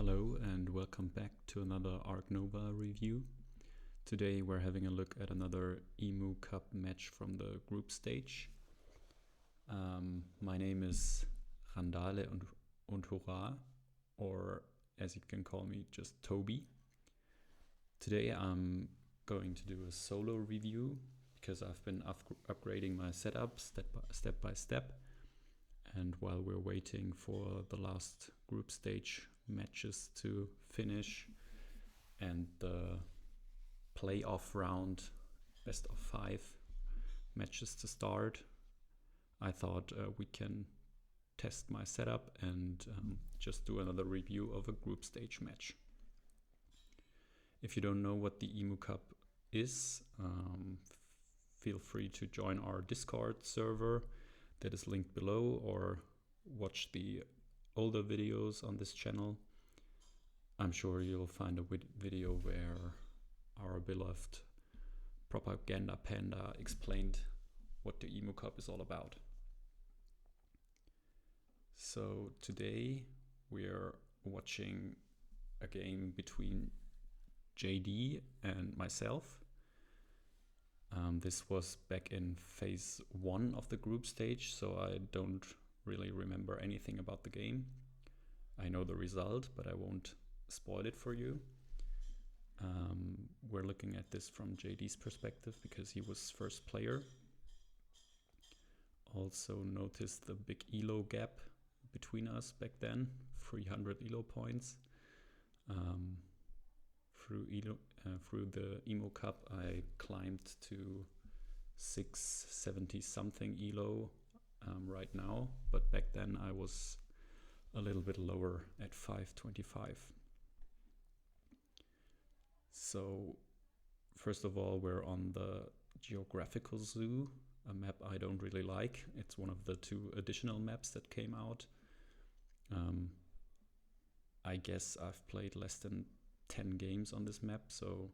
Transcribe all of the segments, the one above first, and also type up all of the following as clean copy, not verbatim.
Hello and welcome back to another Ark Nova review. Today we're having a look at another Emu Cup match from the group stage. My name is Randale und Hurra, or as you can call me, just Toby. Today I'm going to do a solo review because I've been upgrading my setup step by step. And while we're waiting for the last group stage matches to finish and the playoff round, best of 5 matches to start, I thought we can test my setup and just do another review of a group stage match. If you don't know what the Emu Cup is, feel free to join our Discord server that is linked below, or watch the older videos on this channel. I'm sure you'll find a video where our beloved propaganda panda explained what the Emu Cup is all about. So today we're watching a game between JD and myself. This was back in phase 1 of the group stage, so I don't really remember anything about the game. I know the result, but I won't spoil it for you. We're looking at this from JD's perspective because he was first player. Also noticed the big elo gap between us back then, 300 elo points. Through the Emu Cup I climbed to 670 something elo right now, but back then I was a little bit lower at 525. So first of all, we're on the Geographical Zoo, a map I don't really like. It's one of the 2 additional maps that came out. I guess I've played less than 10 games on this map, so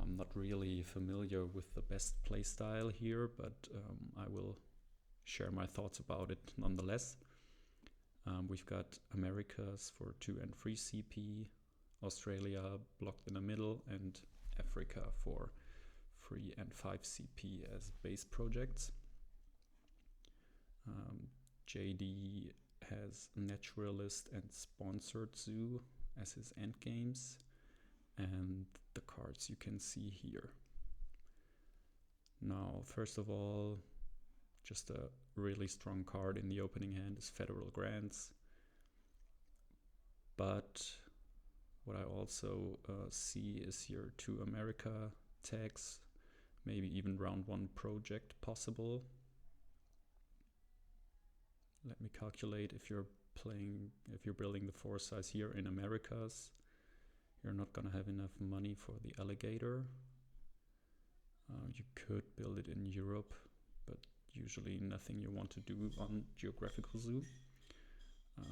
I'm not really familiar with the best playstyle here, but I will share my thoughts about it nonetheless. We've got Americas for 2 and 3 CP, Australia blocked in the middle, and Africa for 3 and 5 CP as base projects. JD has Naturalist and Sponsored Zoo as his endgames, and the cards you can see here. Now, first of all, just a really strong card in the opening hand is Federal Grants, but what I also see is here 2 America tags, maybe even round 1 project possible. Let me calculate. If you're building the 4 size here in Americas, you're not gonna have enough money for the alligator. You could build it in Europe, but usually nothing you want to do on Geographical Zoo.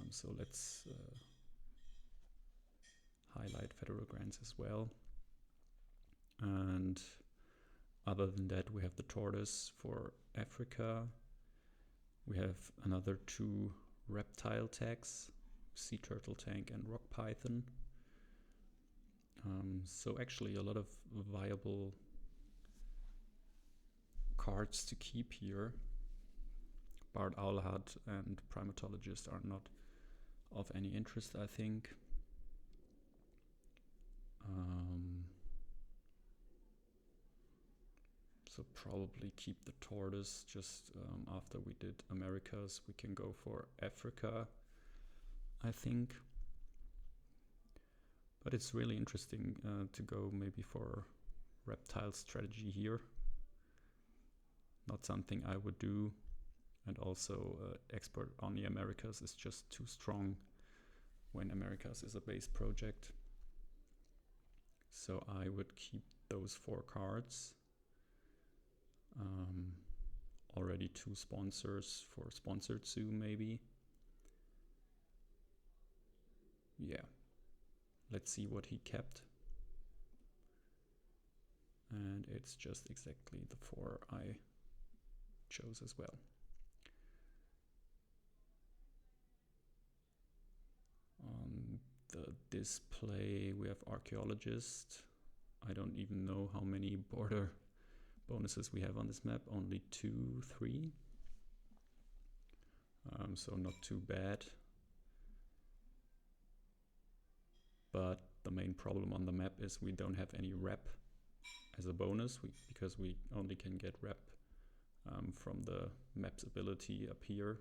So let's highlight Federal Grants as well. And other than that, we have the tortoise for Africa. We have another 2 reptile tags, sea turtle tank and rock python. So actually a lot of viable cards to keep here. Barred Owlhead and Primatologist are not of any interest, I think. So probably keep the tortoise. Just after we did Americas, we can go for Africa, I think. But it's really interesting to go maybe for reptile strategy here. Not something I would do. And also expert on the Americas is just too strong when Americas is a base project. So I would keep those 4 cards. Already 2 sponsors for Sponsored Zoo maybe. Yeah, let's see what he kept. And it's just exactly the 4 I chose as well. display, we have archaeologist. I don't even know how many border bonuses we have on this map, only 2, 3. So not too bad. But the main problem on the map is we don't have any rep as a bonus, because we only can get rep from the map's ability up here.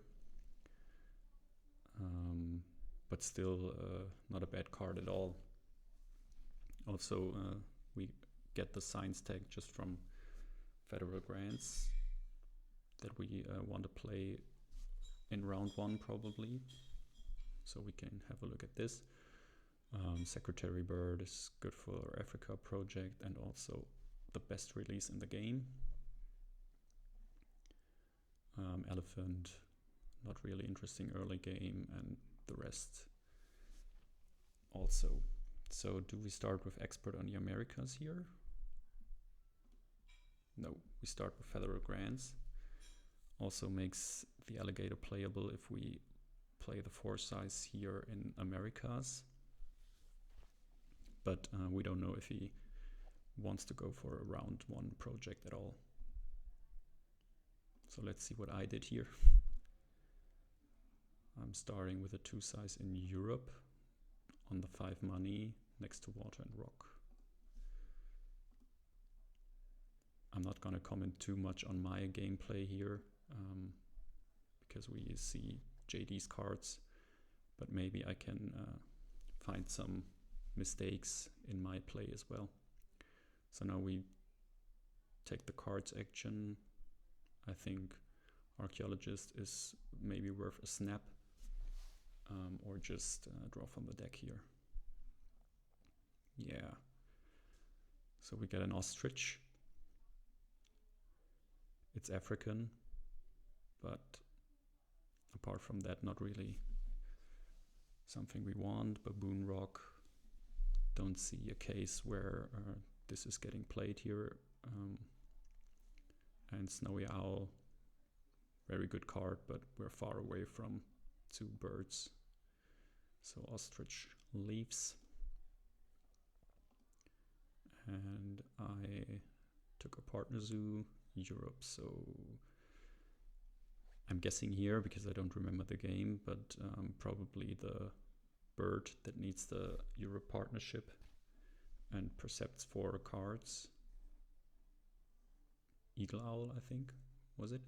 But still not a bad card at all. Also, we get the science tag just from federal grants that we want to play in round 1 probably. So we can have a look at this. Secretary Bird is good for Africa project and also the best release in the game. Elephant, not really interesting early game, and the rest also. So do we start with expert on the Americas here? No, we start with federal grants. Also makes the alligator playable if we play the 4 size here in Americas. But we don't know if he wants to go for a round 1 project at all. So let's see what I did here. I'm starting with a 2 size in Europe on the 5 money next to water and rock. I'm not going to comment too much on my gameplay here because we see JD's cards, but maybe I can find some mistakes in my play as well. So now we take the cards action. I think archaeologist is maybe worth a snap, or just draw from the deck here. Yeah. So we get an ostrich. It's African, but apart from that, not really something we want. Baboon rock. Don't see a case where this is getting played here. And Snowy Owl, very good card, but we're far away from 2 birds. So ostrich leaves. And I took a partner zoo, Europe, so I'm guessing here because I don't remember the game, but probably the bird that needs the Europe partnership and percepts 4 cards. Eagle Owl, I think, was it?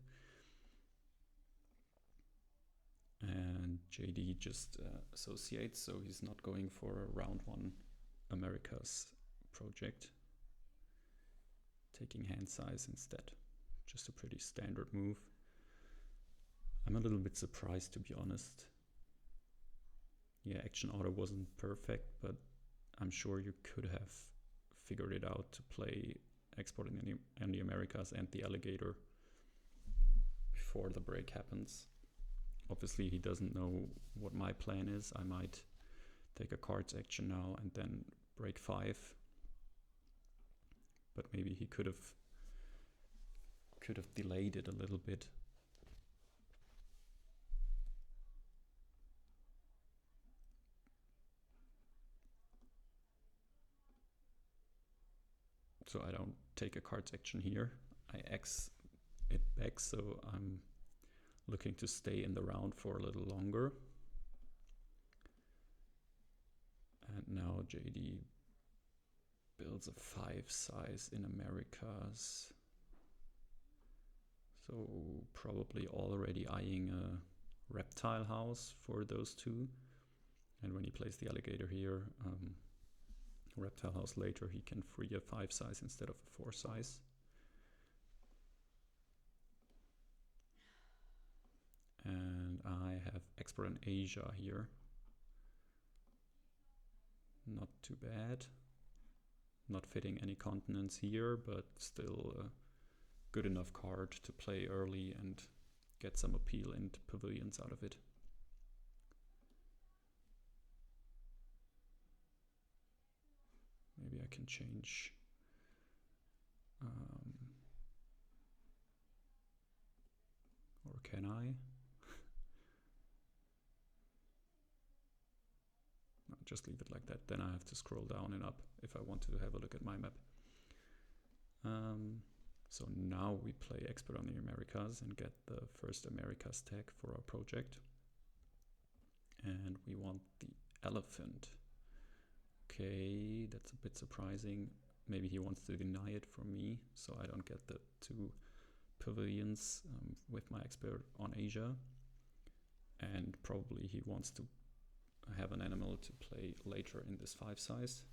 And JD just associates, so he's not going for a round 1 Americas project. Taking hand size instead. Just a pretty standard move. I'm a little bit surprised, to be honest. Yeah, action order wasn't perfect, but I'm sure you could have figured it out to play exporting in the Americas and the alligator before the break happens. Obviously he doesn't know what my plan is. I might take a cards action now and then break 5, but maybe he could have delayed it a little bit. So I don't take a cards action here. I X it back, so I'm looking to stay in the round for a little longer. And now JD builds a 5 size in Americas. So probably already eyeing a reptile house for those 2. And when he plays the alligator here, reptile house later, he can free a 5 size instead of a 4 size. And I have expert in Asia here. Not too bad. Not fitting any continents here, but still a good enough card to play early and get some appeal and pavilions out of it. Maybe I can change or can I? No, just leave it like that. Then I have to scroll down and up if I want to have a look at my map. So now we play Expert on the Americas and get the first Americas tag for our project. And we want the elephant. Okay, that's a bit surprising. Maybe he wants to deny it from me, so I don't get the 2 pavilions with my Expert on Asia. And probably he wants to have an animal to play later in this 5 size.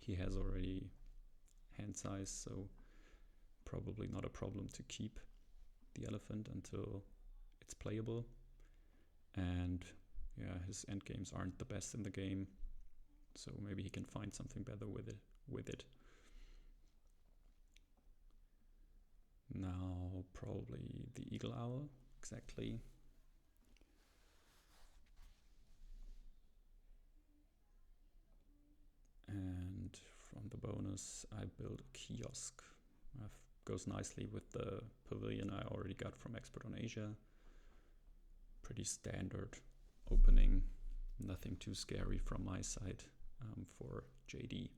He has already hand size, so probably not a problem to keep the elephant until it's playable. And yeah, his endgames aren't the best in the game, so maybe he can find something better with it. Now probably the eagle owl, exactly. And from the bonus I build a kiosk. Goes nicely with the pavilion I already got from Expert on Asia. Pretty standard opening, nothing too scary from my side for JD.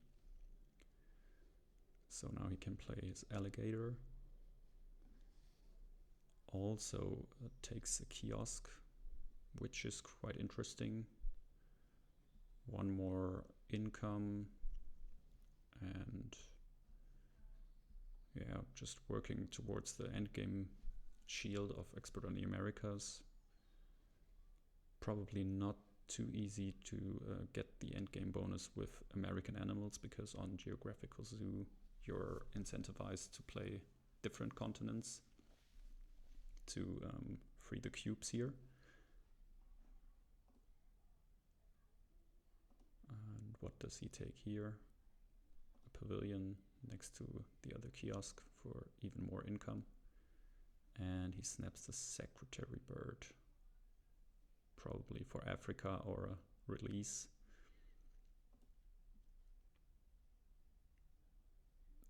So now he can play his alligator. Also takes a kiosk, which is quite interesting. 1 more income, and yeah, just working towards the endgame shield of Expert on the Americas. Probably not too easy to get the endgame bonus with American animals, because on Geographical Zoo you're incentivized to play different continents to free the cubes here. And what does he take here? A pavilion next to the other kiosk for even more income. And he snaps the secretary bird, probably for Africa or a release.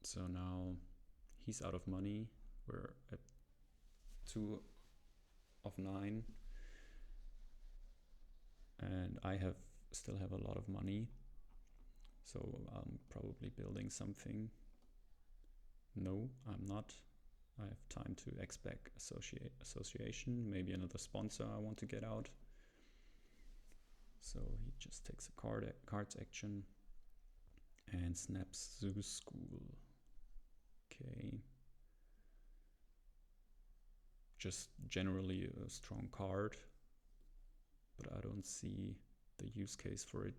So now he's out of money. We're at 2 of 9, and I still have a lot of money, so I'm probably building something. No, I'm not. I have time to expect association, maybe another sponsor I want to get out. So he just takes a cards action and snaps Zoo School. Okay. Just generally a strong card, but I don't see the use case for it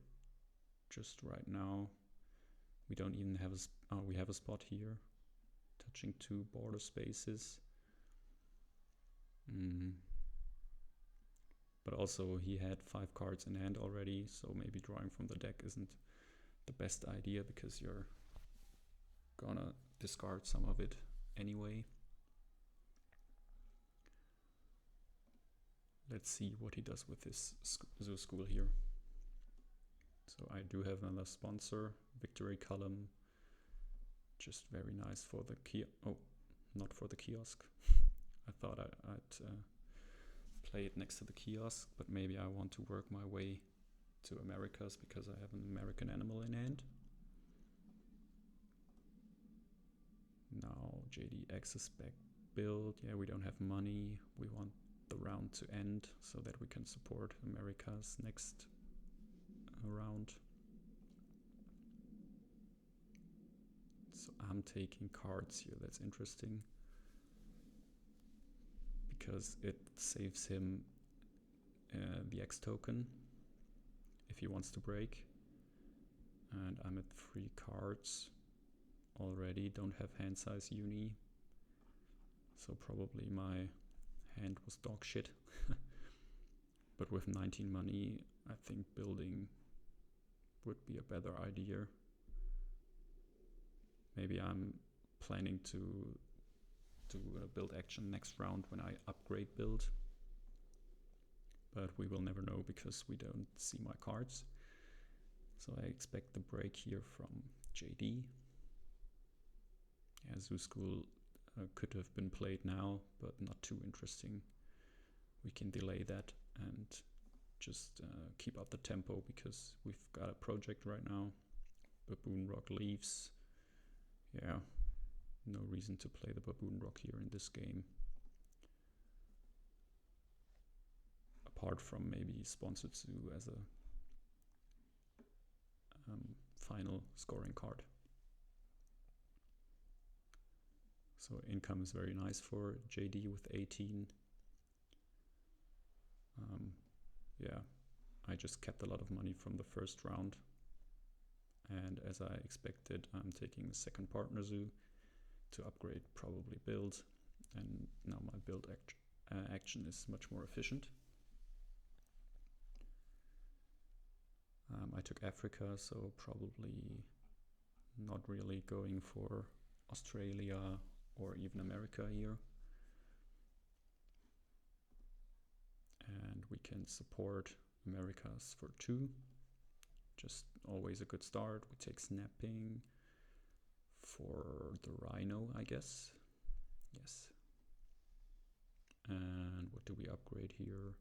just right now. We don't even have we have a spot here, touching 2 border spaces. But also he had 5 cards in hand already, so maybe drawing from the deck isn't the best idea, because you're gonna discard some of it anyway. Let's see what he does with this Zoo School here. So I do have another sponsor, victory column. Just very nice for the not for the kiosk. I thought I'd play it next to the kiosk, but maybe I want to work my way to Americas because I have an American animal in hand. Now JD access back build. Yeah, we don't have money. We want the round to end so that we can support America's next round. So I'm taking cards here. That's interesting, because it saves him the X token if he wants to break. And I'm at 3 cards already, don't have hand size uni, so probably my hand was dog shit. But with 19 money, I think building would be a better idea. Maybe I'm planning to build action next round when I upgrade build, but we will never know because we don't see my cards. So I expect the break here from JD. Yeah, Zoo School could have been played now, but not too interesting. We can delay that and just keep up the tempo because we've got a project right now. Baboon Rock leaves. Yeah, no reason to play the Baboon Rock here in this game. Apart from maybe Sponsored Zoo as a final scoring card. So income is very nice for JD with 18. Yeah, I just kept a lot of money from the first round. And as I expected, I'm taking the second partner zoo to upgrade, probably build. And now my build action is much more efficient. I took Africa, so probably not really going for Australia or even America here. And we can support Americas for 2. Just always a good start. We take snapping for the rhino, I guess. Yes. And what do we upgrade here?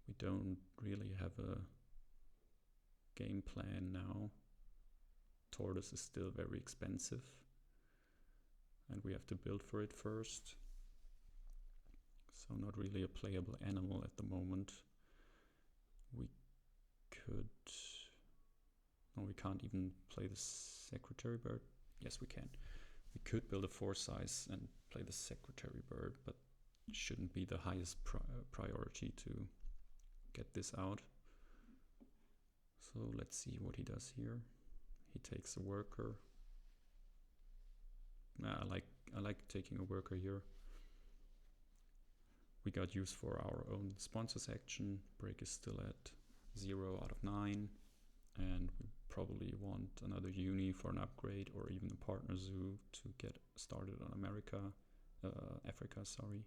We don't really have a game plan now. Tortoise is still very expensive, and we have to build for it first. So not really a playable animal at the moment. We could... No, we can't even play the secretary bird. Yes, we can. We could build a 4-size and play the secretary bird, but it shouldn't be the highest priority to get this out. So let's see what he does here. He takes a worker. I like taking a worker here. We got use for our own sponsors action. Break is still at 0 out of 9. And we probably want another uni for an upgrade or even a partner zoo to get started on Africa, sorry.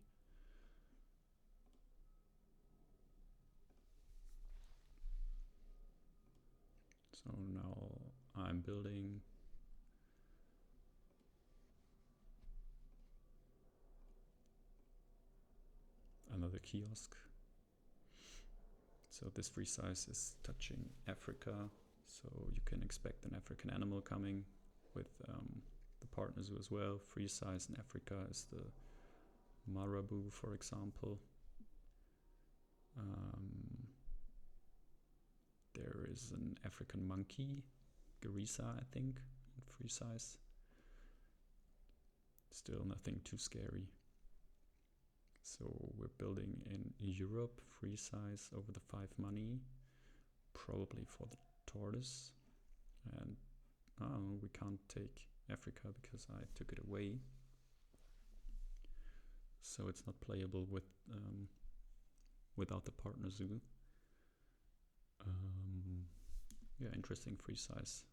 So now I'm building another kiosk. So this free size is touching Africa, so you can expect an African animal coming with the partner zoo as well. Free size in Africa is the marabou, for example. There is an African monkey, Garissa, I think, in free size. Still nothing too scary. So we're building in Europe, free size over the 5 money, probably for the tortoise. And we can't take Africa because I took it away. So it's not playable with without the partner zoo. Yeah, interesting free size.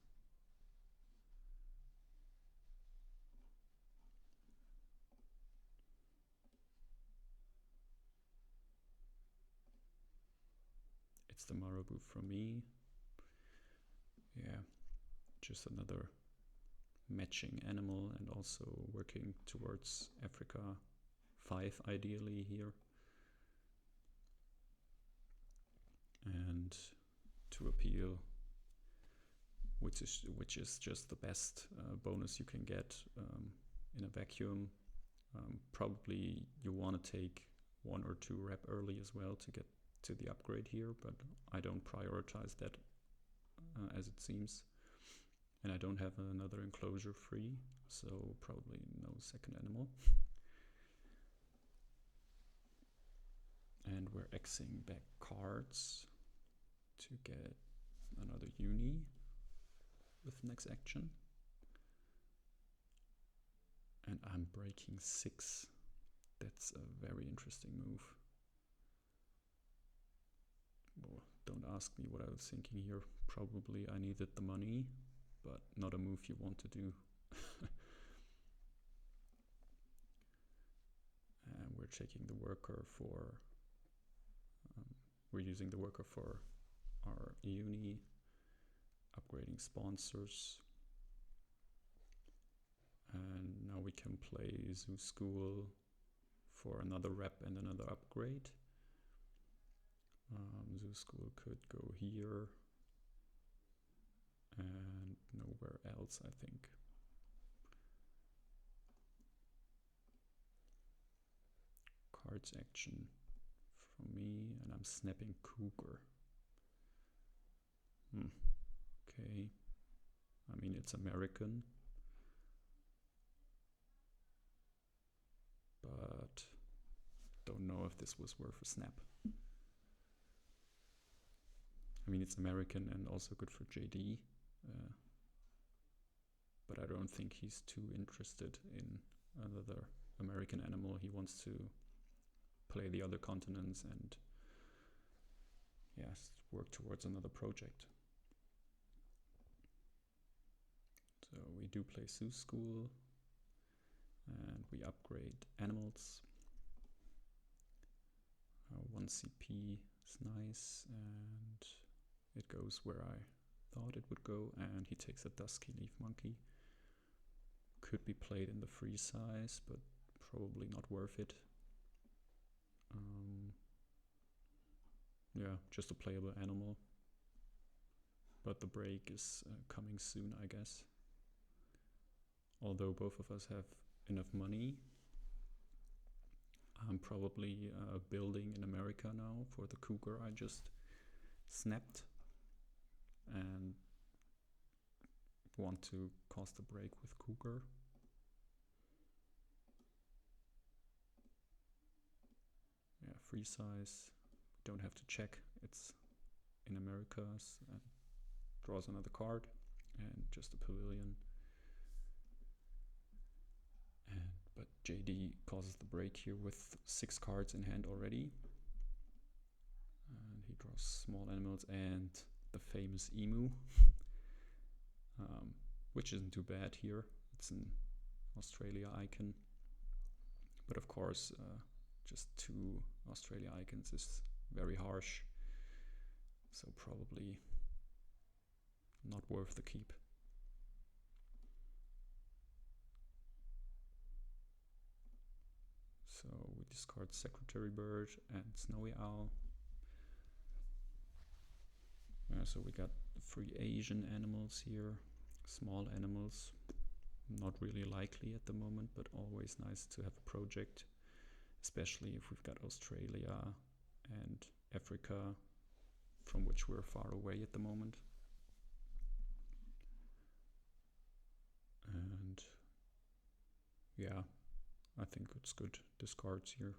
It's the marabou from me. Yeah, just another matching animal and also working towards Africa 5 ideally here. And to appeal, which is just the best bonus you can get in a vacuum. Probably you want to take 1 or 2 rep early as well to get to the upgrade here, but I don't prioritize that as it seems. And I don't have another enclosure free, so probably no second animal. And we're Xing back cards to get another uni with next action. And I'm breaking 6. That's a very interesting move. Well, don't ask me what I was thinking here. Probably I needed the money, but not a move you want to do. And we're taking the worker for... we're using the worker for our uni, upgrading sponsors. And now we can play Zoo School for another rep and another upgrade. Zoo school could go here and nowhere else, I think. Cards action from me, and I'm snapping cougar. Okay. I mean, it's American, but don't know if this was worth a snap. I mean, it's American and also good for JD, but I don't think he's too interested in another American animal. He wants to play the other continents and yes, work towards another project. So we do play Zoo School and we upgrade animals. 1 CP is nice and it goes where I thought it would go, and he takes a Dusky Leaf Monkey. Could be played in the free size, but probably not worth it. Yeah, just a playable animal. But the break is coming soon, I guess. Although both of us have enough money, I'm probably building in America now for the cougar I just snapped, and want to cost a break with cougar. Yeah, free size. Don't have to check. It's in Americas and draws another card and just a pavilion. But JD causes the break here with 6 cards in hand already. And he draws small animals and the famous emu, which isn't too bad here. It's an Australia icon. But of course, just 2 Australia icons is very harsh. So probably not worth the keep. So we discard Secretary Bird and Snowy Owl. So we got 3 Asian animals here, small animals, not really likely at the moment, but always nice to have a project, especially if we've got Australia and Africa, from which we're far away at the moment. And yeah, I think it's good discards here.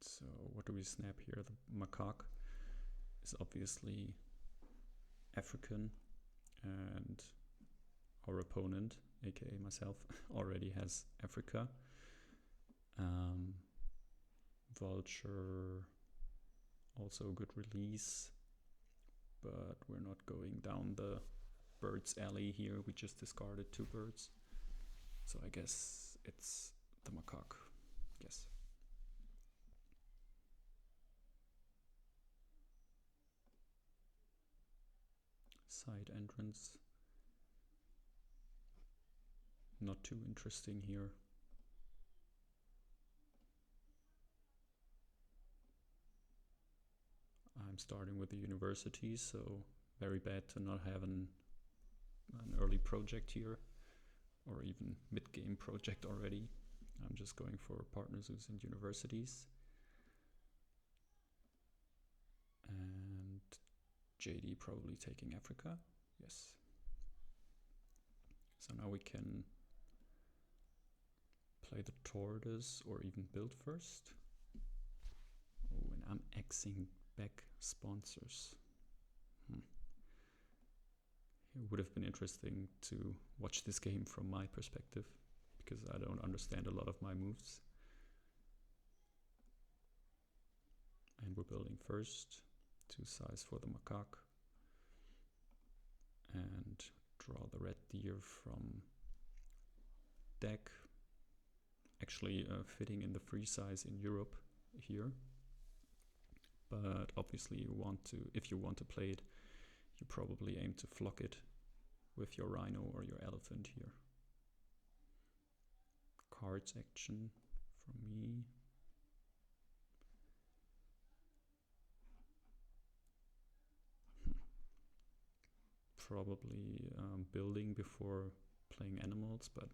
So what do we snap here? The macaque is obviously African, and our opponent, aka myself, already has Africa. Vulture, also a good release, but we're not going down the birds alley here. We just discarded 2 birds, so I guess it's the macaque. Yes. Side entrance, not too interesting here. I'm starting with the university, so very bad to not have an early project here, or even mid-game project already. I'm just going for partner zoos and universities. And JD probably taking Africa. Yes. So now we can play the tortoise or even build first. Oh, and I'm Xing back sponsors. It would have been interesting to watch this game from my perspective, because I don't understand a lot of my moves. And we're building first, 2 size for the macaque, and draw the red deer from deck. Actually fitting in the free size in Europe here, but obviously if you want to play it you probably aim to flock it with your rhino or your elephant here. Cards action from me. Probably building before playing animals, but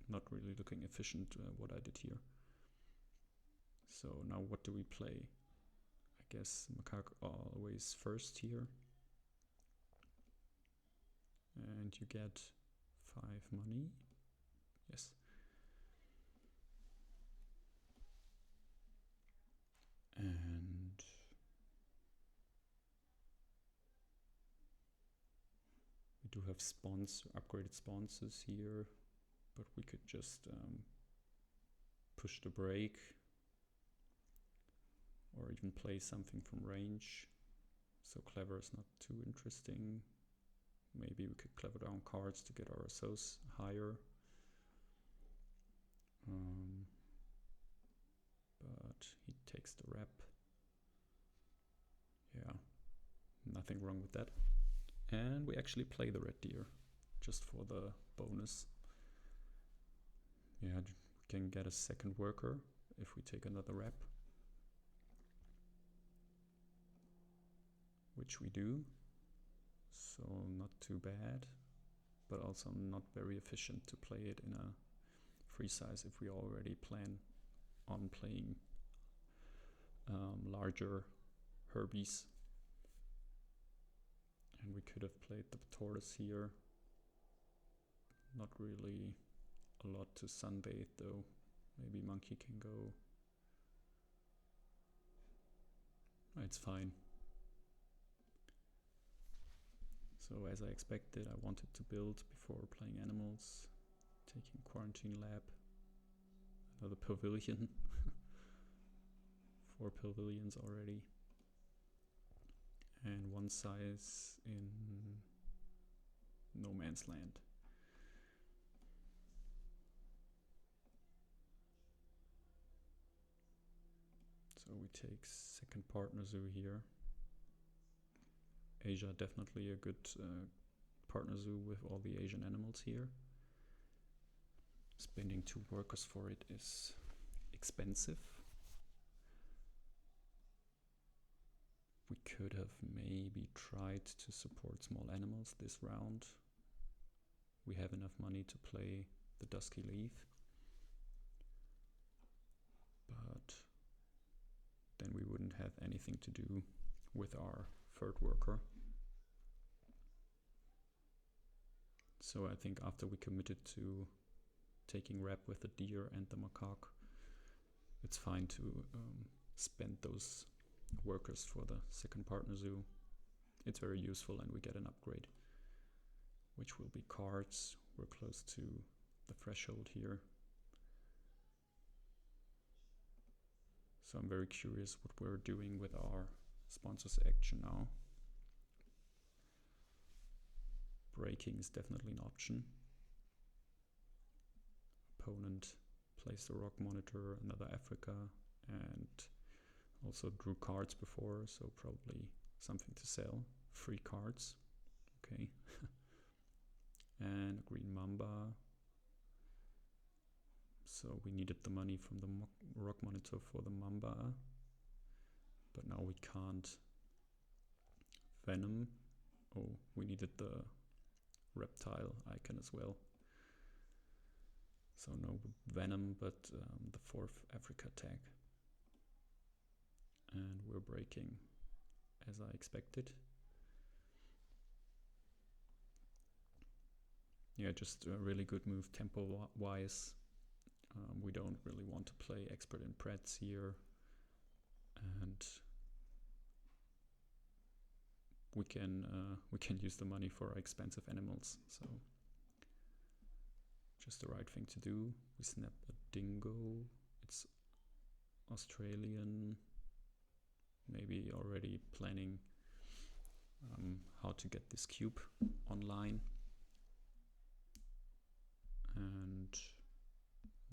not really looking efficient what I did here. So now what do we play? I guess macaque always first here. And you get 5 money. Yes. And we do have upgraded sponsors here, but we could just push the break or even play something from range. So clever is not too interesting. Maybe we could clever down cards to get our SOs higher. But he takes the rep. Yeah, nothing wrong with that. And we actually play the red deer just for the bonus. Yeah, we can get a second worker if we take another rep, which we do. So not too bad, but also not very efficient to play it in a free size if we already plan on playing larger herbies. And we could have played the tortoise here. Not really a lot to sunbathe though. Maybe monkey can go. It's fine. So as I expected, I wanted to build before playing animals. Taking quarantine lab. Another pavilion. 4 pavilions already. And 1 size in no man's land. So we take second partner zoo here. Asia, definitely a good partner zoo with all the Asian animals here. Spending 2 workers for it is expensive. We could have maybe tried to support small animals this round. We have enough money to play the Dusky Leaf. But then we wouldn't have anything to do with our 3rd worker. So I think after we committed to taking rep with the deer and the macaque, it's fine to spend those workers for the second partner zoo. It's very useful and we get an upgrade, which will be cards. We're close to the threshold here. So I'm very curious what we're doing with our sponsors action now. Breaking is definitely an option. Opponent plays the rock monitor, another Africa, and also drew cards before, so probably something to sell. 3 cards, okay. And a green mamba. So we needed the money from the rock monitor for the mamba, but now we can't venom. Oh, we needed the reptile icon as well. So no venom, but the 4th Africa tag. And we're breaking as I expected. Yeah, just a really good move tempo wise. We don't really want to play expert in Preds here, and we can use the money for our expensive animals. So just the right thing to do. We snap a dingo. It's Australian. Maybe already planning how to get this cube online. And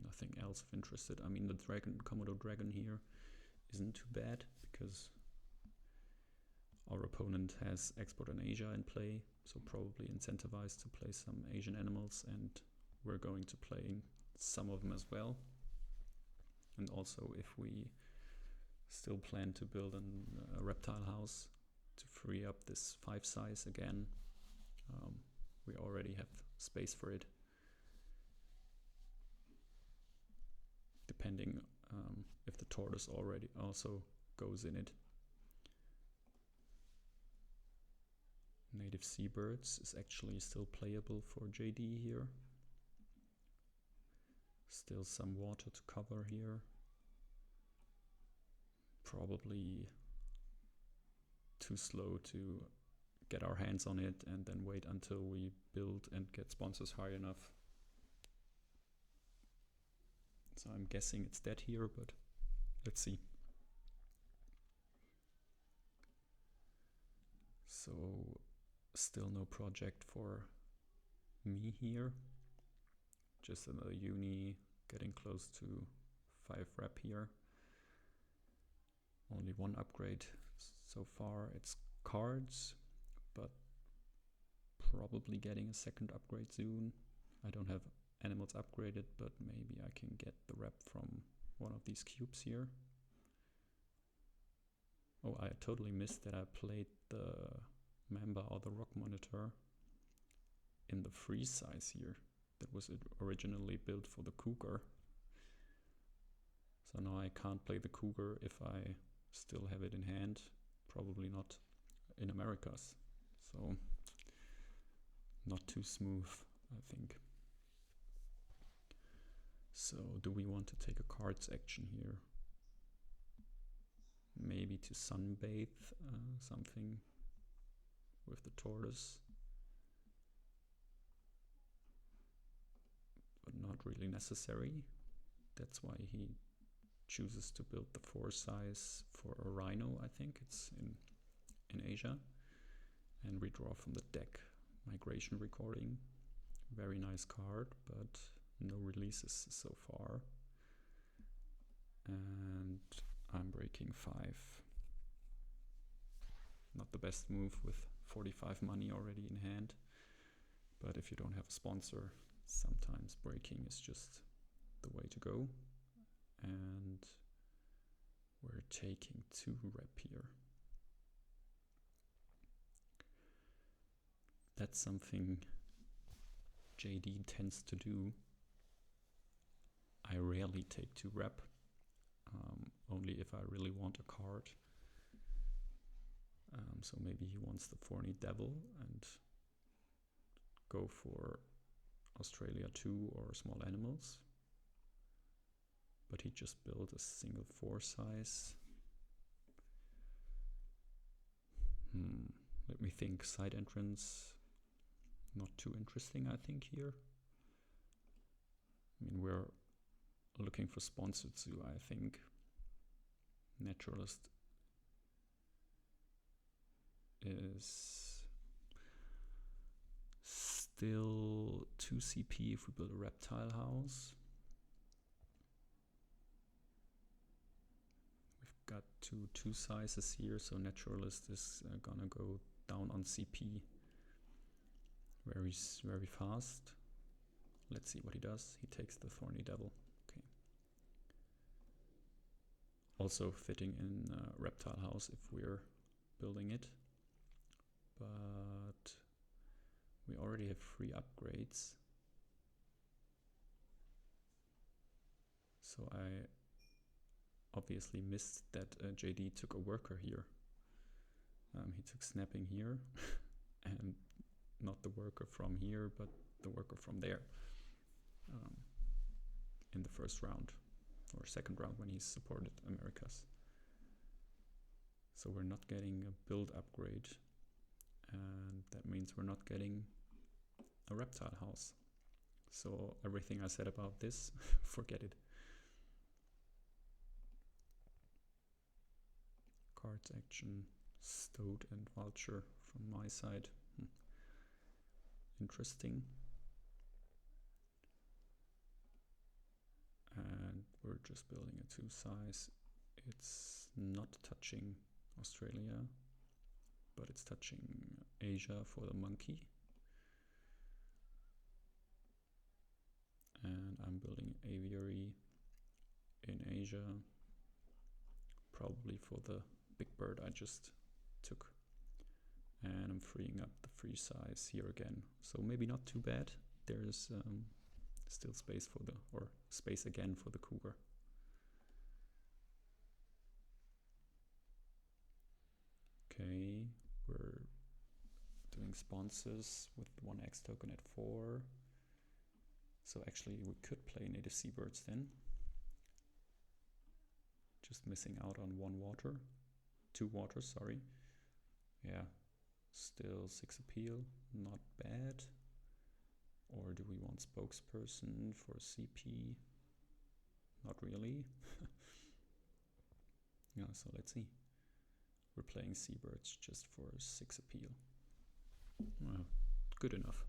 nothing else of interest. I mean, the Komodo dragon here isn't too bad because Our opponent has export in Asia in play, so probably incentivized to play some Asian animals, and we're going to play some of them as well. And also, if we still plan to build a reptile house to free up this 5 size again, we already have space for it, depending if the tortoise already also goes in it. Native seabirds is actually still playable for JD here. Still some water to cover here. Probably too slow to get our hands on it and then wait until we build and get sponsors high enough. So I'm guessing it's dead here, but let's see. So still no project for me here. Just another uni, getting close to 5 rep here. Only 1 upgrade so far. It's cards, but probably getting a 2nd upgrade soon. I don't have animals upgraded, but maybe I can get the rep from one of these cubes here. Oh, I totally missed that I played the Mamba or the Rock Monitor in the free size here. That was originally built for the Cougar. So now I can't play the Cougar if I still have it in hand. Probably not in Americas. So not too smooth, I think. So do we want to take a cards action here? Maybe to sunbathe something with the tortoise. But not really necessary. That's why he chooses to build the 4 size for a rhino, I think it's in Asia. And we draw from the deck. Migration Recording. Very nice card, but no releases so far. And I'm breaking 5. Not the best move with 45 money already in hand. But if you don't have a sponsor, sometimes breaking is just the way to go. And we're taking 2 rep here. That's something JD tends to do. I rarely take 2 rep, only if I really want a card. So maybe he wants the Thorny Devil and go for Australia 2 or small animals. But he just built a single 4 size. Let me think. Side entrance, not too interesting, I think, here. I mean, we're looking for sponsored zoo, I think. Naturalist is still 2 CP if we build a reptile house. We've got 2 sizes here, so naturalist is gonna go down on CP very fast. Let's see what he does. He takes the Thorny Devil. Okay. Also fitting in reptile house if we're building it. But we already have 3 upgrades. So I obviously missed that JD took a worker here. He took snapping here and not the worker from here, but the worker from there in the first round or second round when he supported Americas. So we're not getting a build upgrade, and that means we're not getting a reptile house. So everything I said about this, forget it. Cards action, Stoat and Vulture from my side. Interesting. And we're just building a 2 size. It's not touching Australia. but it's touching Asia for the monkey. And I'm building aviary in Asia, probably for the big bird I just took. And I'm freeing up the free size here again, so maybe not too bad. There's still space for the, or space again for the cougar. Okay, we're doing sponsors with 1x token at 4. So actually we could play native seabirds then. Just missing out on 2 waters, sorry. Yeah, still 6 appeal, not bad. Or do we want spokesperson for CP? Not really. Yeah, so let's see. We're playing seabirds just for 6 appeal. Well, good enough.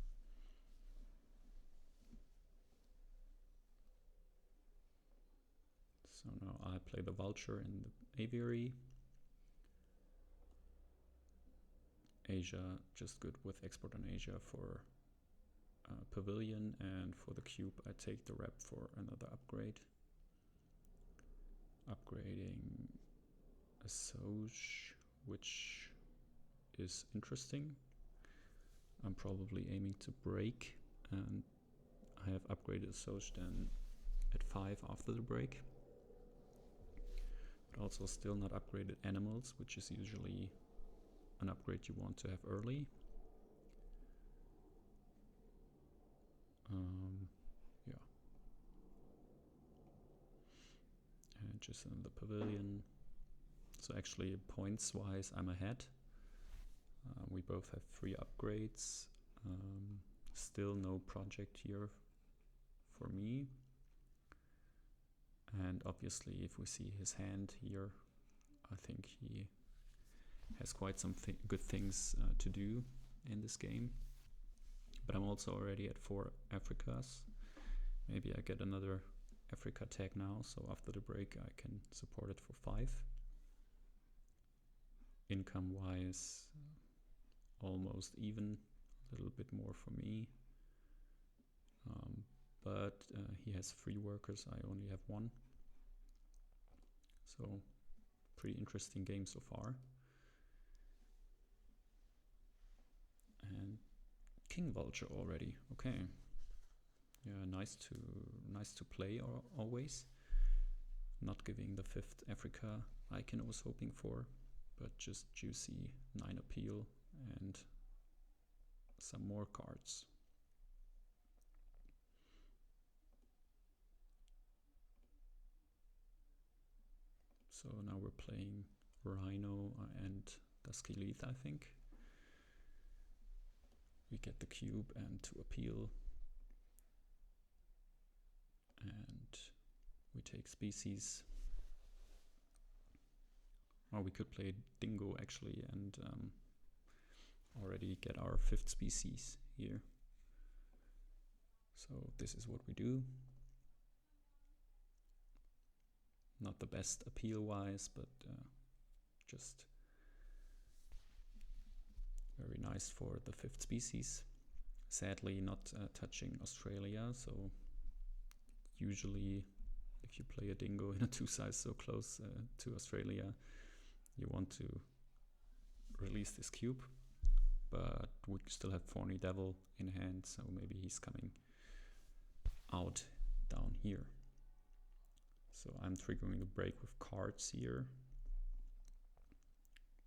So now I play the vulture in the aviary. Asia, just good with export on Asia for pavilion, and for the cube I take the rep for another upgrade. Upgrading a Soj, which is interesting. I'm probably aiming to break, and I have upgraded a Soj then at 5 after the break. But also still not upgraded animals, which is usually an upgrade you want to have early. Yeah. And just in the pavilion. So actually points wise I'm ahead. We both have 3 upgrades. Still no project here for me. And obviously if we see his hand here, I think he has quite some good things to do in this game. But I'm also already at 4 Africas. Maybe I get another Africa tag now, so after the break I can support it for 5. Income wise, almost even, a little bit more for me. But he has 3 workers, I only have 1. So pretty interesting game so far. And King Vulture already, okay. Yeah, nice to play always. Not giving the 5th Africa icon I was hoping for, but just juicy 9 appeal and some more cards. So now we're playing Rhino and Dusky Leith, I think. We get the cube and 2 appeal. And we take species. Or we could play Dingo actually and already get our 5th species here. So this is what we do. Not the best appeal wise, but just very nice for the 5th species. Sadly not touching Australia, so usually if you play a dingo in a 2 size so close to Australia, you want to release this cube. But we still have Thorny Devil in hand, so maybe he's coming out down here. So I'm triggering the break with cards here.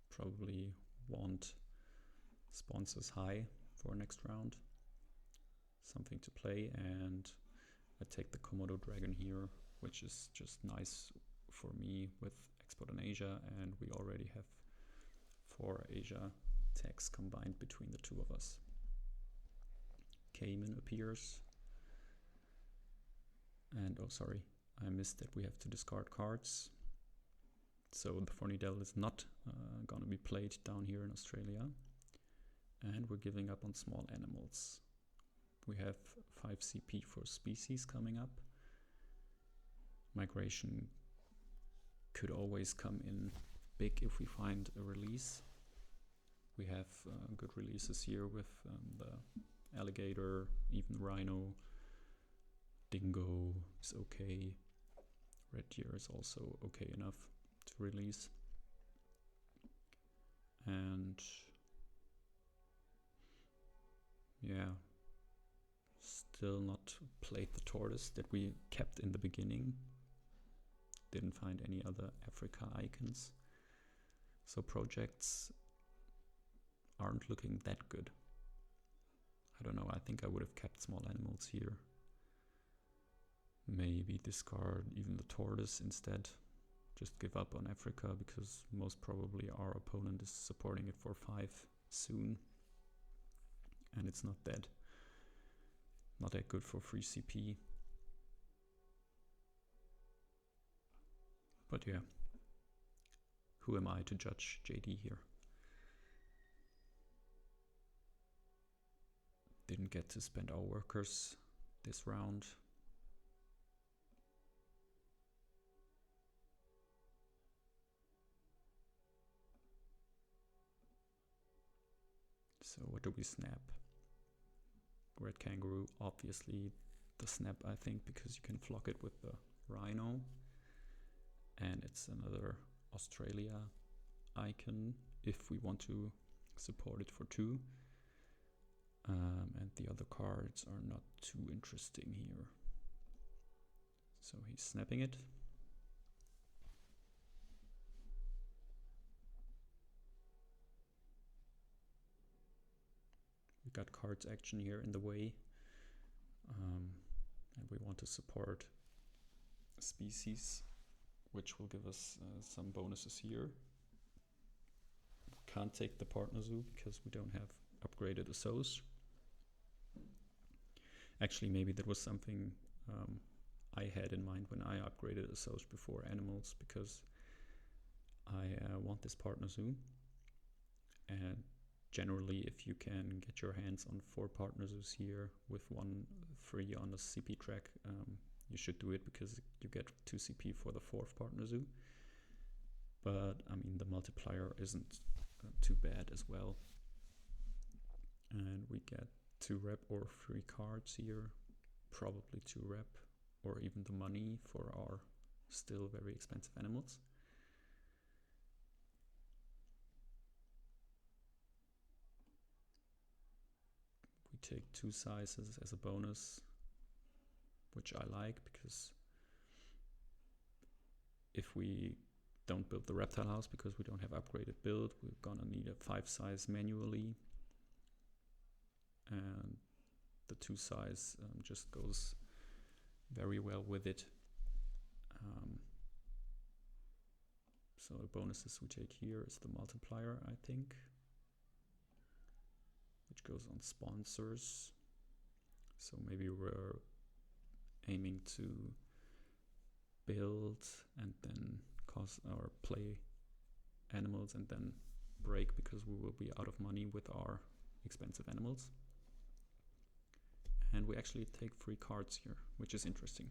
Probably want sponsors high for next round. Something to play, and I take the Komodo Dragon here, which is just nice for me with export on Asia, and we already have 4 Asia tags combined between the 2 of us. Cayman appears. And oh sorry, I missed that we have to discard cards. So the Thorny Devil is not gonna be played down here in Australia. And we're giving up on small animals. We have 5 CP for species coming up. Migration could always come in big if we find a release. We have good releases here with the alligator, even rhino. Dingo is okay. Red deer is also okay enough to release. And yeah, still not played the tortoise that we kept in the beginning. Didn't find any other Africa icons. So projects aren't looking that good. I don't know, I think I would have kept small animals here. Maybe discard even the tortoise instead. Just give up on Africa because most probably our opponent is supporting it for 5 soon. And it's not that good for free CP. But yeah, who am I to judge JD here? Didn't get to spend our workers this round. So what do we snap? Red kangaroo, obviously the snap, I think, because you can flock it with the rhino. And it's another Australia icon if we want to support it for 2. And the other cards are not too interesting here. So he's snapping it. We got cards action here in the way. And we want to support a species, which will give us some bonuses here. Can't take the partner zoo because we don't have upgraded Assos. Actually, maybe that was something I had in mind when I upgraded Assos before animals, because I want this partner zoo. And generally, if you can get your hands on 4 partner zoos here with 1 free on the CP track, you should do it because you get 2 CP for the 4th partner zoo. But I mean, the multiplier isn't too bad as well. And we get 2 rep or 3 cards here, probably 2 rep or even the money for our still very expensive animals. We take 2 sizes as a bonus, which I like, because if we don't build the reptile house because we don't have upgraded build, we're gonna need a 5 size manually. And the 2 size just goes very well with it. So the bonuses we take here is the multiplier, I think, which goes on sponsors. So maybe we're aiming to build and then cause our play animals and then break because we will be out of money with our expensive animals. And we actually take 3 cards here, which is interesting.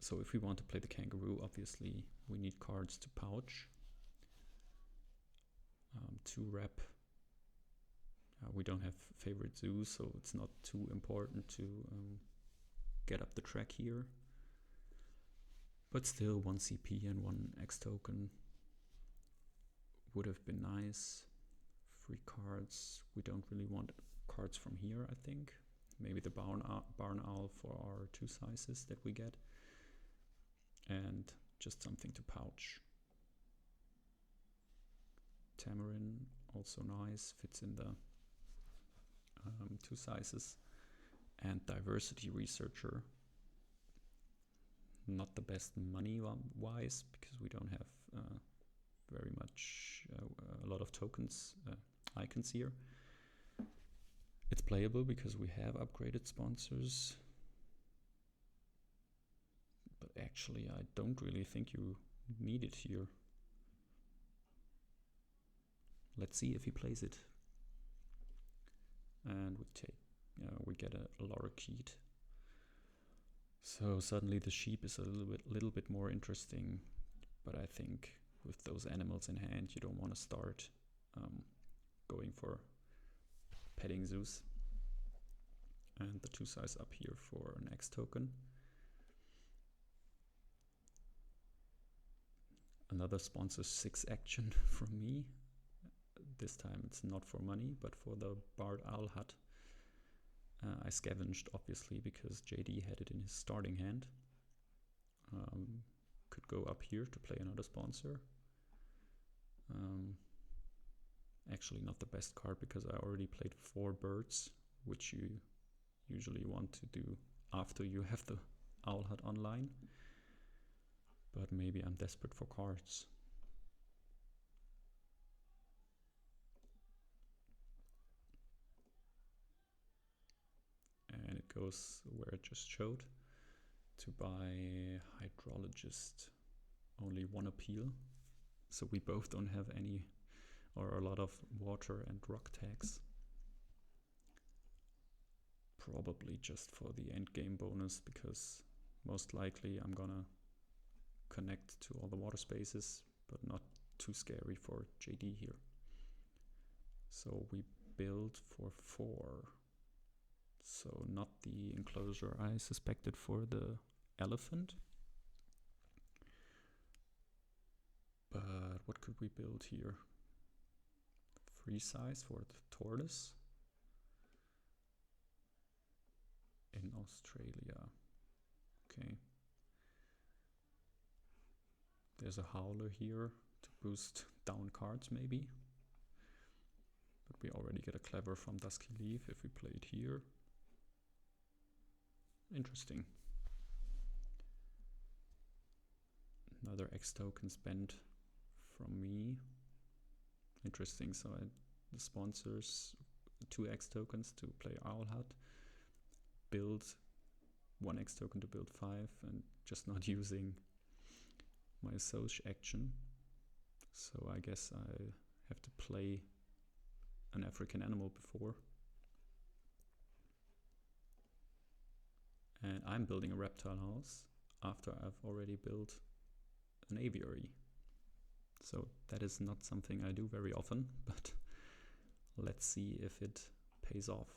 So if we want to play the kangaroo, obviously we need cards to pouch. 2 rep. We don't have favorite zoos, so it's not too important to get up the track here. But still, 1 CP and 1 X token would have been nice. 3 cards. We don't really want cards from here, I think. Maybe the barn owl for our 2 sizes that we get. And just something to pouch. Tamarin, also nice, fits in the 2 sizes. And diversity researcher. Not the best money-wise, because we don't have very much, a lot of tokens, icons here. It's playable because we have upgraded sponsors. But actually, I don't really think you need it here. Let's see if he plays it. And we get a lorikeet. So suddenly the sheep is a little bit more interesting, but I think with those animals in hand, you don't want to start going for petting zoos. And the 2 size up here for an X token. Another sponsor 6 action from me. This time it's not for money, but for the Barred Owl Hut. I scavenged, obviously, because JD had it in his starting hand. Could go up here to play another sponsor. Actually not the best card, because I already played 4 birds, which you usually want to do after you have the Owl Hut online. But maybe I'm desperate for cards. And it goes where it just showed. To buy Hydrologist, only 1 appeal. So we both don't have any or a lot of water and rock tags. Probably just for the end game bonus, because most likely I'm gonna connect to all the water spaces, but not too scary for JD here. So we build for 4. So not the enclosure I suspected for the elephant. But what could we build here? 3 size for the tortoise. In Australia. Okay. There's a howler here to boost down cards maybe. But we already get a clever from Dusky Leaf if we play it here. Interesting. Another X token spent from me. Interesting. So the sponsors 2 X tokens to play Owl Hut. Build 1 X token to build 5, and just not using my Soch action. So I guess I have to play an African animal before. And I'm building a reptile house after I've already built an aviary. So that is not something I do very often, but let's see if it pays off.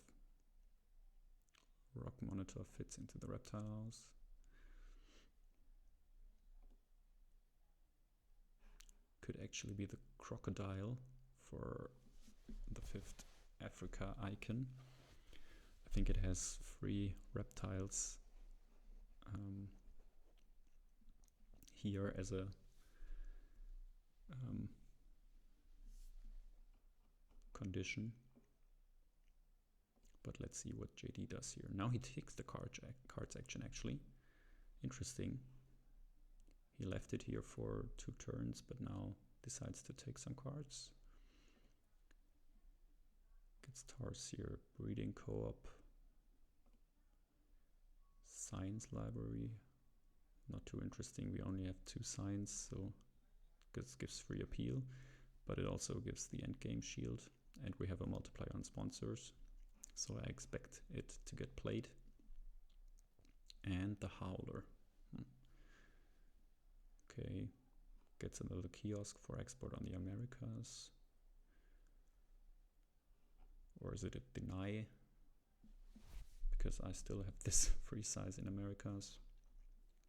Rock monitor fits into the reptile house. Could actually be the crocodile for the 5th Africa icon. I think it has 3 reptiles here as a condition. But let's see what JD does here. Now he takes the cards action actually. Interesting. He left it here for 2 turns, but now decides to take some cards. Gets Tarsier, Breeding Co-op, Science Library. Not too interesting. We only have 2 signs, so this gives free appeal, but it also gives the endgame shield, and we have a multiplier on sponsors, so I expect it to get played. And the Howler. Okay, gets another kiosk for export on the Americas. Or is it a deny? Because I still have this free size in Americas.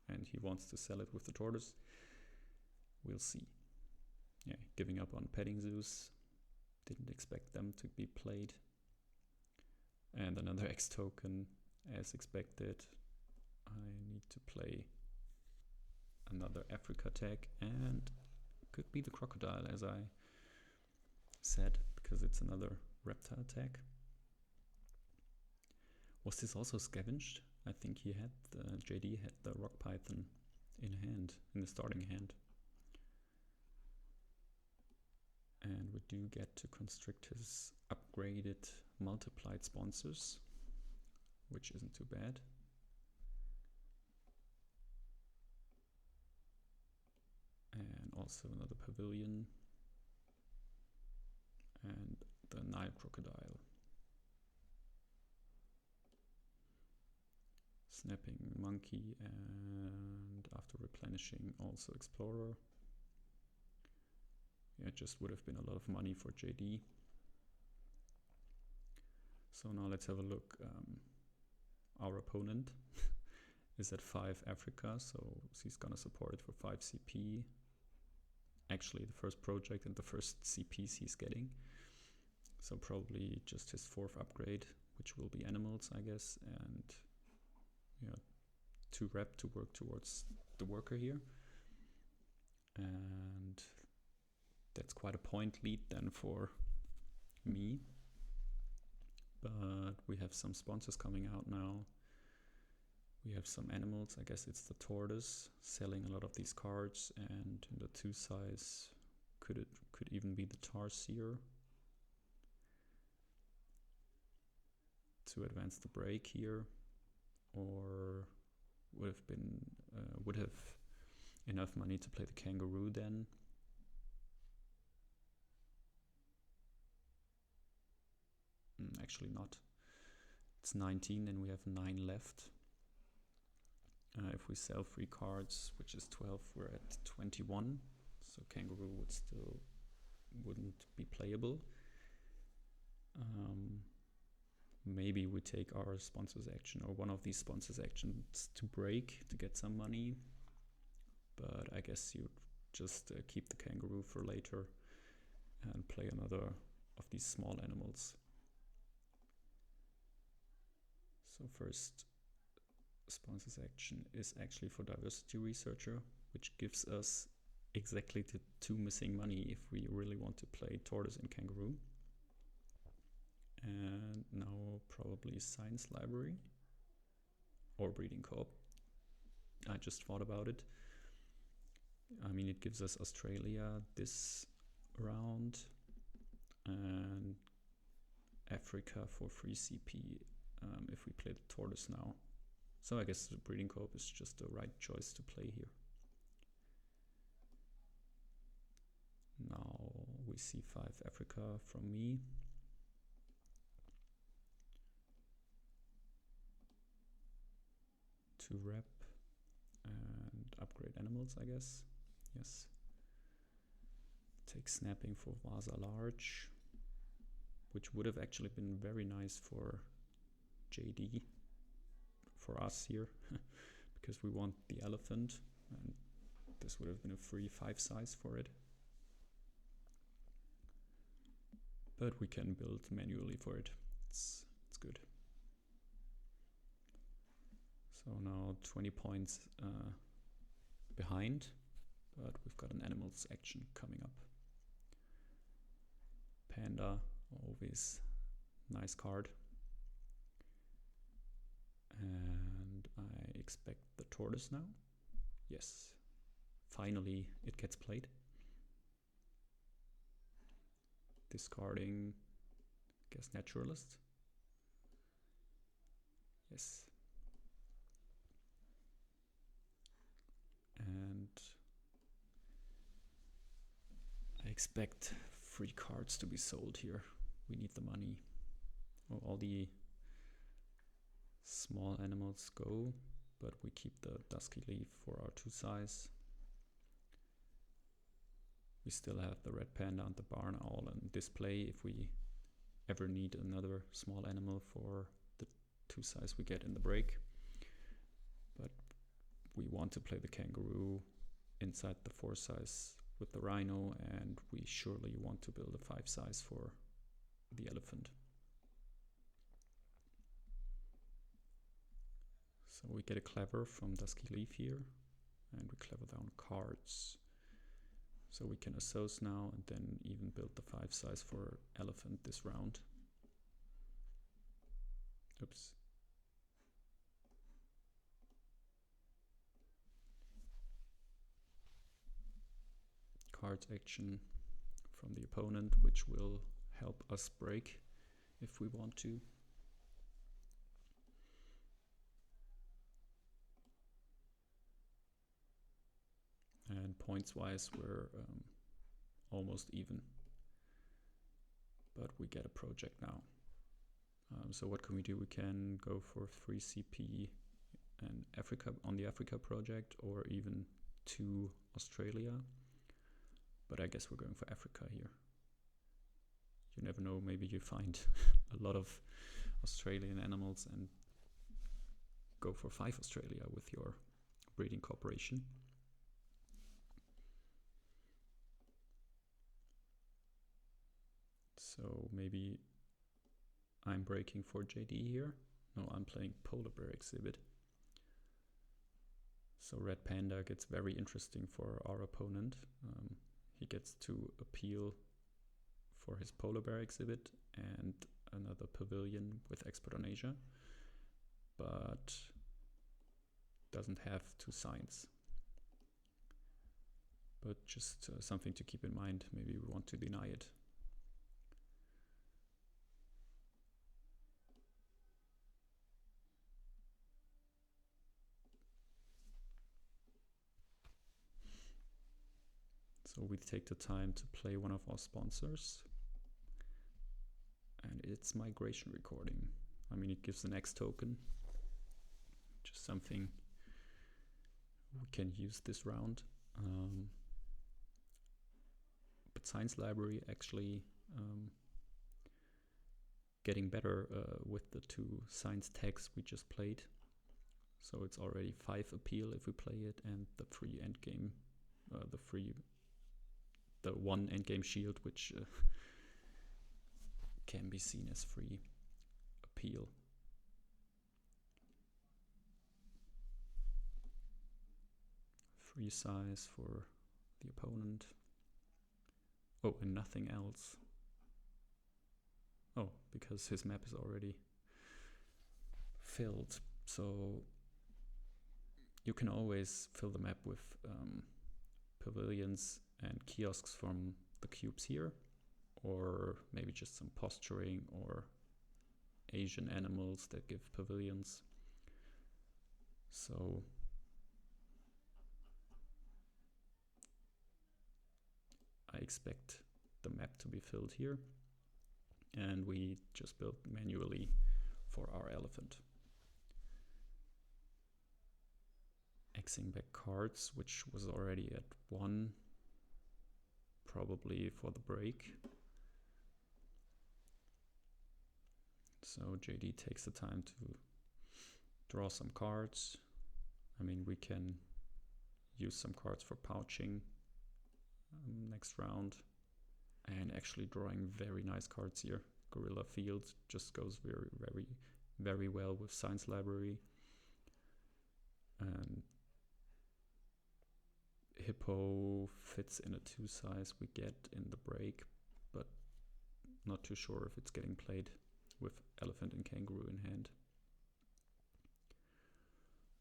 And he wants to sell it with the tortoise. We'll see. Yeah, giving up on petting zoos. Didn't expect them to be played. And another X token, as expected. I need to play another Africa tag, and could be the crocodile, as I said, because it's another reptile tag. Was this also scavenged? I think he had JD had the rock python in hand, in the starting hand. And we do get to constrict his upgraded multiplied sponsors, which isn't too bad. And also another pavilion. And the Nile crocodile. Snapping monkey, and after replenishing also explorer. yeah, it just would have been a lot of money for JD. So now let's have a look. Our opponent is at 5 Africa, so he's gonna support it for 5 CP. Actually, the first project and the first CPs he's getting. So probably just his 4th upgrade, which will be animals, I guess, and yeah, 2 rep to work towards the worker here. And that's quite a point lead then for me. But we have some sponsors coming out now. We have some animals, I guess it's the tortoise, selling a lot of these cards, and in the 2 size could even be the tarsier to advance the break here, or would have enough money to play the kangaroo then. Actually not. It's 19 and we have 9 left. If we sell 3 cards, which is 12, we're at 21. So kangaroo wouldn't be playable. Maybe we take our sponsors action or one of these sponsors actions to break to get some money. But I guess you just keep the kangaroo for later and play another of these small animals. So first sponsors action is actually for diversity researcher, which gives us exactly the 2 missing money if we really want to play tortoise and kangaroo. And now probably science library or breeding co-op. I just thought about it. I mean, it gives us Australia this round and Africa for free CP if we play the tortoise now. So I guess the breeding co-op is just the right choice to play here. Now we see 5 Africa from me. To rep and upgrade animals, I guess. Yes. Take snapping for Vasa large, which would have actually been very nice for JD, for us here, because we want the elephant, and this would have been a free 5 size for it. But we can build manually for it. It's good. So now 20 points behind, but we've got an animals action coming up. Panda, always nice card. And I expect the tortoise now. Yes, finally it gets played. Discarding, I guess, naturalist. Yes. And I expect 3 cards to be sold here. We need the money. Oh, all the small animals go, but we keep the dusky leaf for our 2 size. We still have the red panda and the barn owl on display if we ever need another small animal for the 2 size we get in the break. But we want to play the kangaroo inside the 4 size with the rhino, and we surely want to build a 5 size for the elephant. So we get a clever from Dusky Leaf here, and we clever down cards. So we can associate now and then even build the 5 size for elephant this round. Oops. Cards action from the opponent, which will help us break if we want to. And points wise we're almost even, but we get a project now. So what can we do? We can go for 3 CP and Africa on the Africa project, or even 2 Australia, But I guess we're going for Africa here. You never know, maybe you find a lot of Australian animals and go for 5 Australia with your breeding cooperation. So maybe I'm breaking for JD here. No, I'm playing polar bear exhibit. So Red Panda gets very interesting for our opponent. He gets to appeal for his polar bear exhibit and another pavilion with expert on Asia, but doesn't have 2 signs. But just something to keep in mind, maybe we want to deny it. So we take the time to play one of our sponsors, and it's migration recording. I mean, it gives an X token, just something we can use this round. But science library actually getting better with the 2 science tags we just played. So it's already 5 appeal if we play it, and the free endgame, the 1 endgame shield, which can be seen as free appeal. Free size for the opponent. Oh, and nothing else. Oh, because his map is already filled. So you can always fill the map with pavilions and kiosks from the cubes here, or maybe just some posturing or Asian animals that give pavilions. So I expect the map to be filled here, and we just built manually for our elephant. Xing back cards, which was already at 1, probably for the break. So JD takes the time to draw some cards. I mean, we can use some cards for pouching next round, and actually drawing very nice cards here. Gorilla Field just goes very well with Science Library, and Hippo fits in a 2 size we get in the break, but not too sure if it's getting played with Elephant and Kangaroo in hand.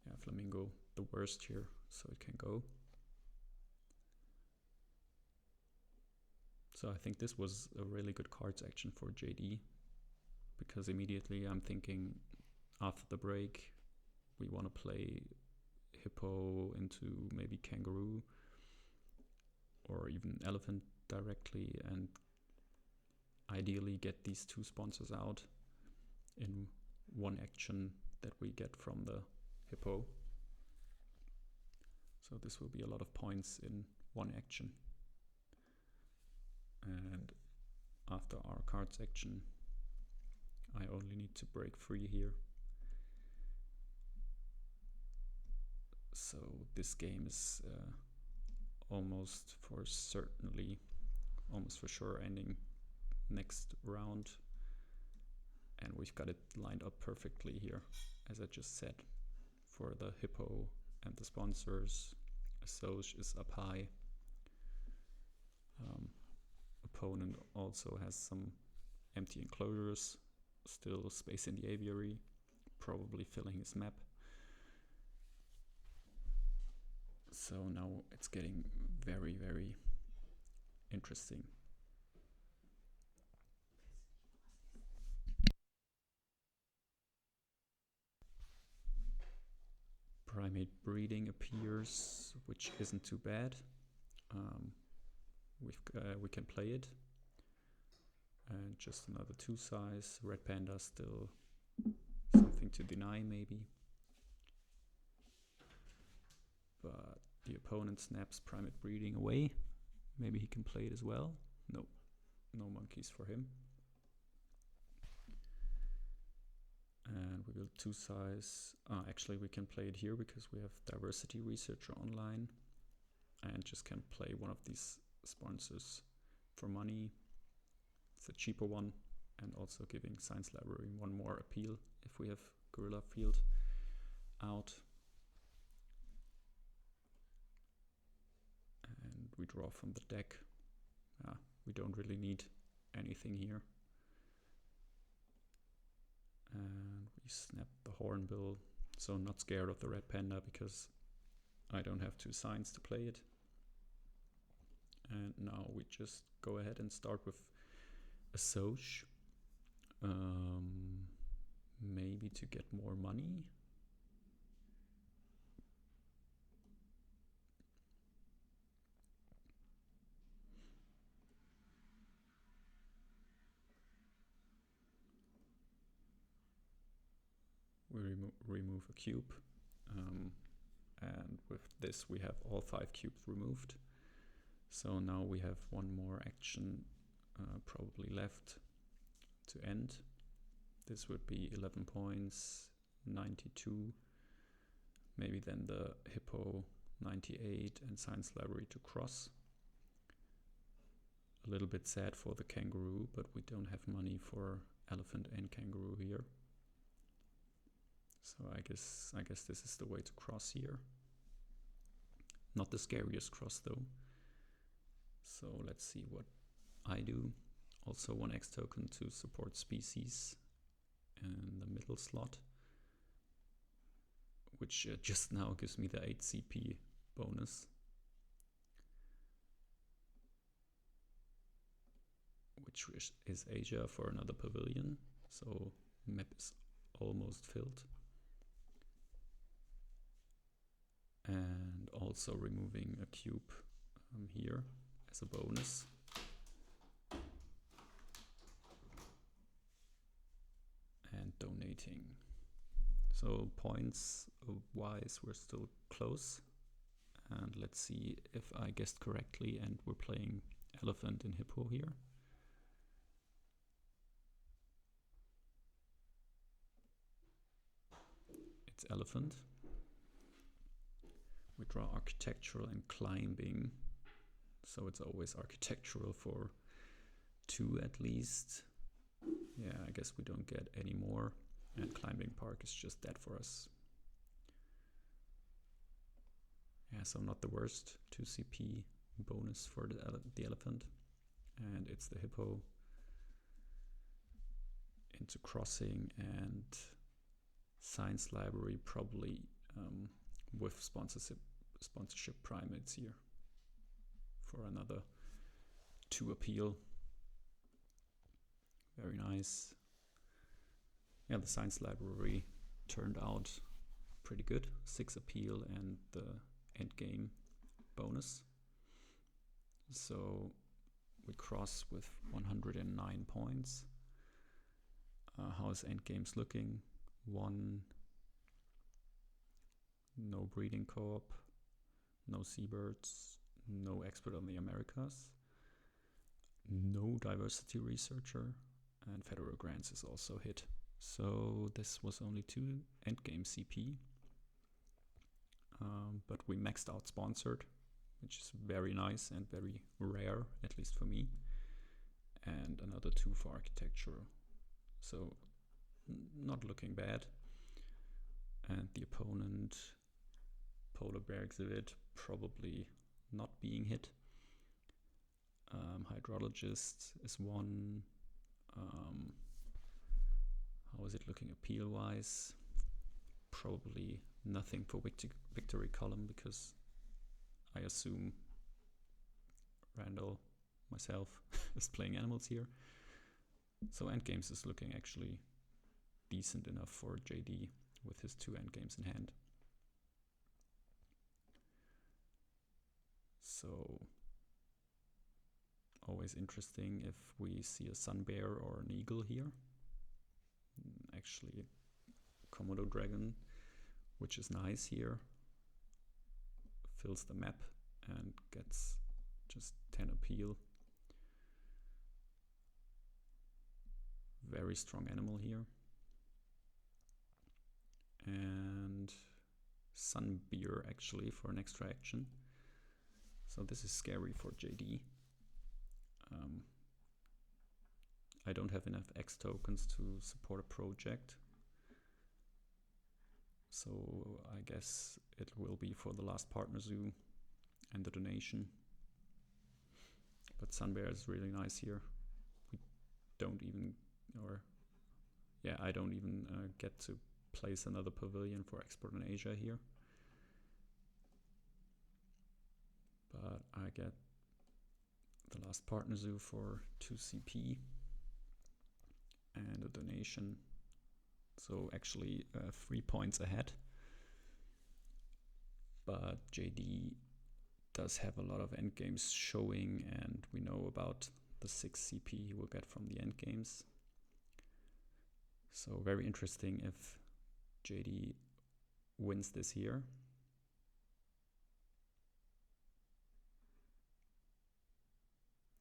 Yeah, Flamingo the worst here, so it can go. So I think this was a really good cards action for JD, because immediately I'm thinking after the break we want to play Hippo into maybe Kangaroo or even Elephant directly, and ideally get these 2 sponsors out in 1 action that we get from the Hippo. So this will be a lot of points in 1 action. And after our cards action, I only need to break free here. So this game is almost for sure ending next round, and we've got it lined up perfectly here, as I just said, for the Hippo and the sponsors. Assoc is up high. Opponent also has some empty enclosures, still space in the aviary, probably filling his map. So now it's getting very interesting. Primate breeding appears, which isn't too bad. We can play it. And just another 2 size. Red Panda still something to deny maybe. But the opponent snaps primate breeding away, Maybe he can play it as well. No, no monkeys for him. And we will two size. Actually, we can play it here because we have diversity researcher online, and just can play one of these sponsors for money. It's a cheaper one, and also giving science library one more appeal if we have gorilla field out. And we draw from the deck. We don't really need anything here. And we snap the hornbill, so not scared of the red panda because I don't have two signs to play it. And now we just go ahead and start with a Soch, maybe to get more money. We remove a cube, and with this we have all 5 cubes removed. So now we have one more action probably left to end. This would be 11 points, 92, maybe then the hippo 98 and science library to cross. A little bit sad for the kangaroo, but we don't have money for elephant and kangaroo here. So I guess this is the way to cross here. Not the scariest cross though. So let's see what I do. Also 1 X token to support species in the middle slot, which just now gives me the 8 CP bonus. Which is Asia for another pavilion. So map is almost filled. And also removing a cube here as a bonus. And donating. So points wise we're still close. And let's see if I guessed correctly and we're playing elephant and hippo here. It's elephant. We draw architectural and climbing, so it's always architectural for 2 at least. Yeah, I guess we don't get any more, and climbing park is just that for us. Yeah, so not the worst. 2 CP bonus for the elephant, and it's the hippo into crossing and science library probably with sponsorship primates here for another 2 appeal. Very nice. Yeah, the science library turned out pretty good. 6 appeal and the end game bonus. So we cross with 109 points. How is end games looking? 1. No breeding co-op, no seabirds, no expert on the Americas, no diversity researcher, and federal grants is also hit. So this was only 2 endgame CP, but we maxed out sponsored, which is very nice and very rare, at least for me, and another 2 for architecture. So not looking bad. And the opponent, polar bear exhibit, probably not being hit. Hydrologist is 1. How is it looking appeal wise? Probably nothing for victory column because I assume Randall, myself, is playing animals here. So endgames is looking actually decent enough for JD with his 2 endgames in hand. So always interesting if we see a sun bear or an eagle here. Actually Komodo dragon, which is nice here, fills the map and gets just 10 appeal. Very strong animal here. And Sunbeer actually for an extra action. So this is scary for JD. I don't have enough X tokens to support a project. So I guess it will be for the last partner zoo and the donation. But Sunbear is really nice here. We don't even, I don't even get to place another pavilion for export in Asia here. But I get the last partner zoo for 2 CP and a donation. So actually 3 points ahead. But JD does have a lot of endgames showing, and we know about the 6 CP he will get from the endgames. So very interesting if JD wins this here.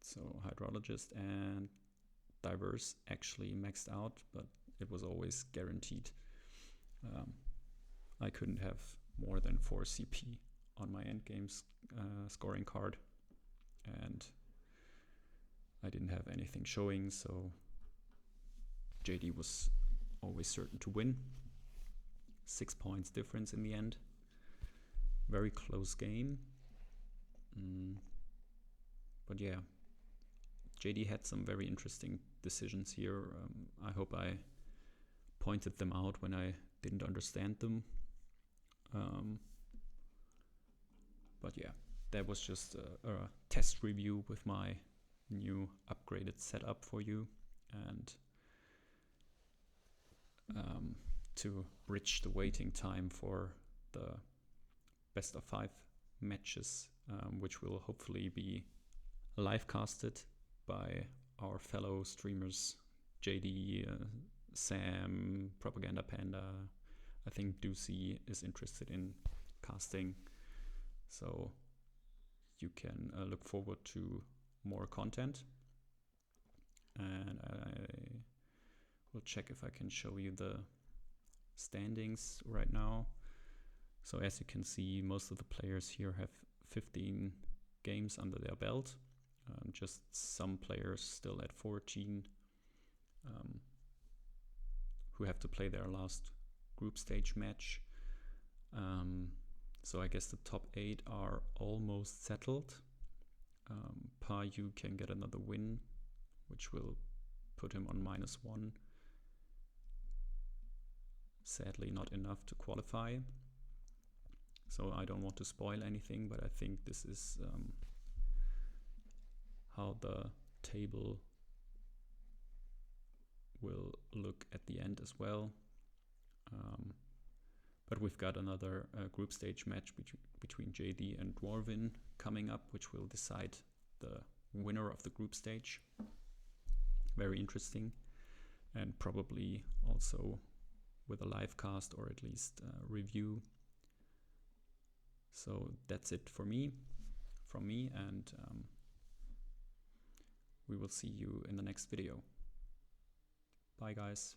So hydrologist and diverse actually maxed out, but it was always guaranteed. I couldn't have more than 4 CP on my endgames scoring card, and I didn't have anything showing, so JD was always certain to win. 6 points difference in the end. Very close game. But yeah, JD had some very interesting decisions here. I hope I pointed them out when I didn't understand them. But yeah, that was just a test review with my new upgraded setup for you, and to bridge the waiting time for the best of 5 matches, which will hopefully be live casted by our fellow streamers, JD, Sam, Propaganda Panda. I think Ducey is interested in casting, so you can look forward to more content. And I will check if I can show you the standings right now. So as you can see, most of the players here have 15 games under their belt. Just some players still at 14 who have to play their last group stage match. So I guess the top 8 are almost settled. Payu can get another win, which will put him on -1. Sadly not enough to qualify. So I don't want to spoil anything, but I think this is how the table will look at the end as well. But we've got another group stage match between JD and Dwarvin coming up, which will decide the winner of the group stage. Very interesting, and probably also with a live cast, or at least review. So that's it from me, and we will see you in the next video. Bye guys.